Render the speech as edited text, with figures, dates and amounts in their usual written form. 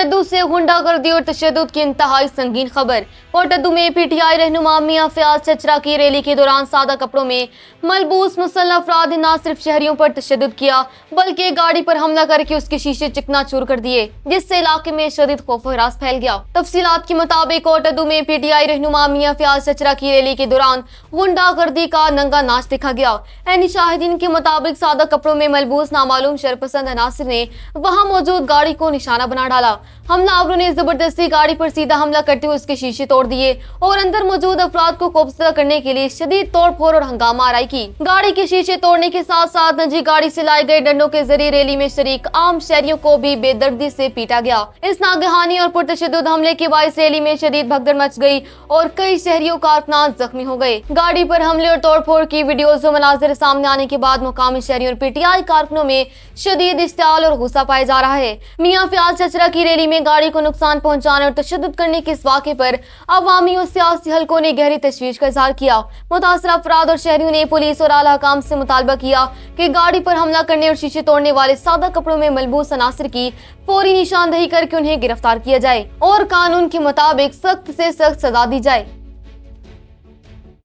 कोटद्दू से गुंडागर्दी और तशद्दुद की इंतहाई संगीन खबर। कोटद्दू में पीटीआई रहनुमा मियां फयाज चचरा की रैली के दौरान सादा कपड़ों में मलबूस मुसल्लह अफराद ने न सिर्फ शहरियों पर तशद्दुद किया बल्कि गाड़ी पर हमला करके उसके शीशे चकनाचूर कर दिए, जिससे इलाके में शदीद खौफ हरास फैल गया। तफसीलात के मुताबिक कोटद्दू में पीटीआई रहनुमा मियां फयाज चचरा की रैली के दौरान गुंडागर्दी का नंगा नाच देखा गया। ऐनी शाहिदीन के मुताबिक सादा कपड़ों में मलबूस नामालूम शरपसंद अनासिर ने वहां मौजूद गाड़ी को निशाना बना डाला। हमलावरों ने जबरदस्ती गाड़ी पर सीधा हमला करते हुए उसके शीशे तोड़ दिए और अंदर मौजूद अफराद को खौफजदा करने के लिए शदीद तोड़फोड़ और हंगामा आराई की। गाड़ी के शीशे तोड़ने के साथ साथ निजी गाड़ी से लाए गए डंडों के जरिए रैली में शरीक आम शहरियों को भी बेदर्दी से पीटा गया। इस नागहानी और पुरतशद्दुद हमले के बायस रैली में शदीद भगदड़ मच गई और कई शहरियों कारकुनान जख्मी हो गए। गाड़ी पर हमले और तोड़फोड़ की वीडियोज और मनाजिर सामने आने के बाद मुकामी शहरियों और पीटीआई कारकुनों में शदीद इश्तियाल और गुस्सा पाया जा रहा है। मियां फयाज चचरा की रैली में गाड़ी को नुकसान पहुंचाने और तशद्दुद करने के इस वाक़े पर अवामी और सियासी हलकों ने गहरी तशवीश का इजहार किया। मुतासर अफराद और शहरियों ने पुलिस और आला हुकाम से मुतालबा किया कि गाड़ी पर हमला करने और शीशे तोड़ने वाले सादा कपड़ों में मलबूस अनासिर की फौरी निशानदेही करके उन्हें गिरफ्तार किया जाए और कानून के मुताबिक सख्त से सख्त सजा दी जाए।